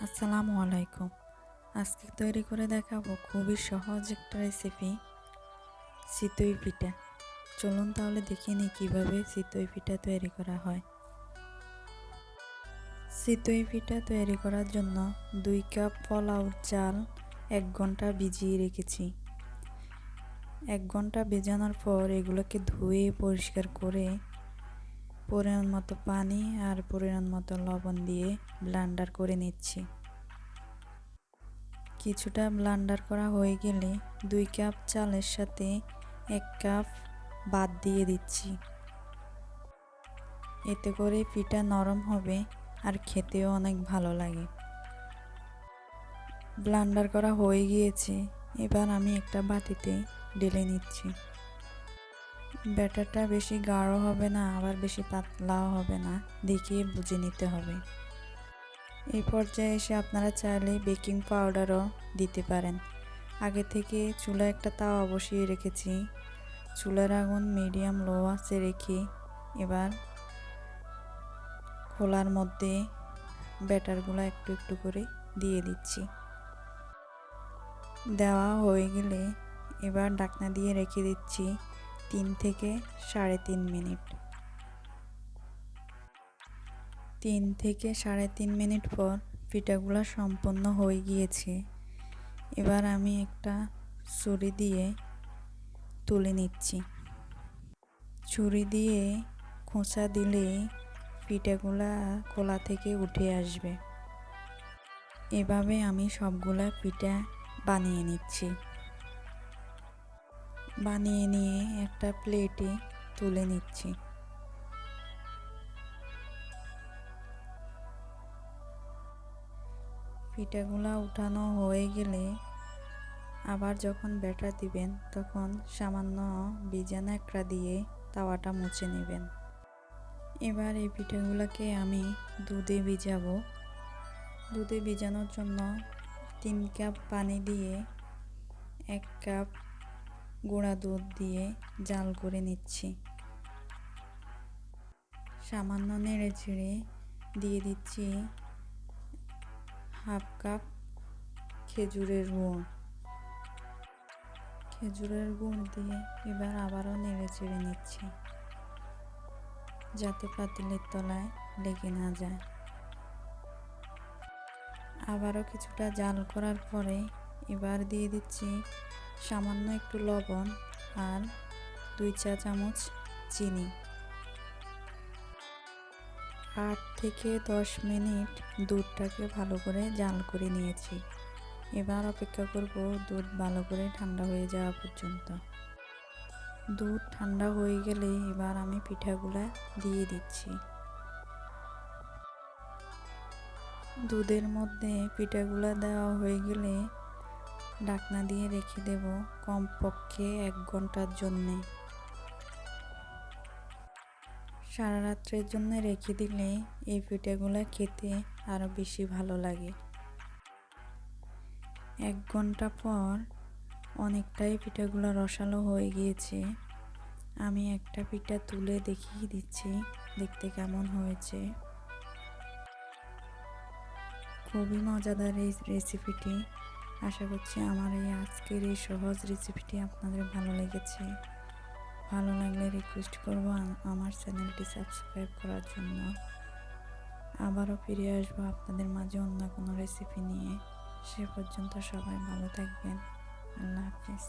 আসসালামু আলাইকুম। আজকে তৈরি করে দেখাবো খুবই সহজ একটা রেসিপি, চিতই পিঠা। চলুন তাহলে দেখে নিই কীভাবে চিতই পিঠা তৈরি করা হয়। চিতই পিঠা তৈরি করার জন্য 2 কাপ পোলাও চাল 1 ঘন্টা ভিজিয়ে রেখেছি। 1 ঘন্টা ভেজানোর পর এগুলোকে ধুয়ে পরিষ্কার করে পরিমাণ মতো পানি আর পরিমাণ মতো লবণ দিয়ে ব্লেন্ডার করে নিচ্ছি। কিছুটা ব্লেন্ডার করা হয়ে গেলে 2 কাপ চালের সাথে 1 কাপ ভাত দিয়ে দিচ্ছি। এতে করে পিঠা নরম হবে আর খেতেও অনেক ভালো লাগে। ব্লেন্ডার করা হয়ে গিয়েছে, এবার আমি একটা বাটিতে ঢেলে নিচ্ছি। ব্যাটারটা বেশি গাঢ় হবে না, আবার বেশি পাতলাও হবে না, দেখিয়ে বুঝে নিতে হবে। এই পর্যায়ে এসে আপনারা চাইলে বেকিং পাউডারও দিতে পারেন। আগে থেকে চুলায় একটা তাওয়া বসিয়ে রেখেছি। চুলার আগুন মিডিয়াম লো আঁচে রেখে এবার খোলার মধ্যে ব্যাটারগুলো একটু একটু করে দিয়ে দিচ্ছি। দেওয়া হয়ে গেলে এবার ঢাকনা দিয়ে রেখে দিচ্ছি 3 থেকে 3.5 মিনিট। 3 থেকে 3.5 মিনিট পর পিঠাগুলো সম্পূর্ণ হয়ে গিয়েছে। এবার আমি একটা ছুরি দিয়ে তুলে নিচ্ছি। ছুরি দিয়ে খোঁচা দিলে পিঠাগুলা খোলা থেকে উঠে আসবে। এভাবে আমি সবগুলা পিঠা বানিয়ে নিচ্ছি। বানিয়ে নিয়ে একটা প্লেটে তুলে নিচ্ছি। পিঠাগুলা উঠানো হয়ে গেলে আবার যখন ব্যাটার দিবেন তখন সামান্য ভিজা ন্যাকড়া দিয়ে তাওয়াটা মুছে নেবেন। এবার এই পিঠাগুলোকে আমি দুধে ভিজাবো। দুধে ভিজানোর জন্য 3 কাপ পানি দিয়ে 1 কাপ গুঁড়া দুধ দিয়ে জাল করে নিচ্ছি। সামান্য নেড়ে চেড়ে দিয়ে দিচ্ছি হাফ কাপ খেজুরের গুড়। খেজুরের গুড় দিয়ে এবার আবারও নেড়ে চেড়ে নিচ্ছি, যাতে পাতিলের তলায় লেগে না যায়। আবারও কিছুটা জাল করার পরে এবার দিয়ে দিচ্ছি সামান্য একটু লবণ আর 2 চা চামচ চিনি। 8 থেকে 10 মিনিট দুধটাকে ভালো করে জাল করে নিয়েছি। এবার অপেক্ষা করব দুধ ভালো করে ঠান্ডা হয়ে যাওয়া পর্যন্ত। দুধ ঠান্ডা হয়ে গেলে এবার আমি পিঠাগুলা দিয়ে দিচ্ছি। দুধের মধ্যে পিঠাগুলা দেওয়া হয়ে গেলে ঢাকনা দিয়ে রেখে দেব কমপক্ষে 1 ঘন্টার জন্যে। সারা রাত্রের জন্য রেখে দিলে এই পিঠাগুলা খেতে আরও বেশি ভালো লাগে। 1 ঘন্টা পর অনেকটাই পিঠাগুলো রসালো হয়ে গিয়েছে। আমি একটা পিঠা তুলে দেখিয়ে দিচ্ছি দেখতে কেমন হয়েছে। খুবই মজাদার এই রেসিপিটি। আশা করছি আমার এই আজকের এই সহজ রেসিপিটি আপনাদের ভালো লেগেছে। ভালো লাগলে রিকোয়েস্ট করব আমার চ্যানেলটি সাবস্ক্রাইব করার জন্য। আবারও ফিরে আসবো আপনাদের মাঝে অন্য কোনো রেসিপি নিয়ে। সে পর্যন্ত সবাই ভালো থাকবেন। আল্লাহ হাফেজ।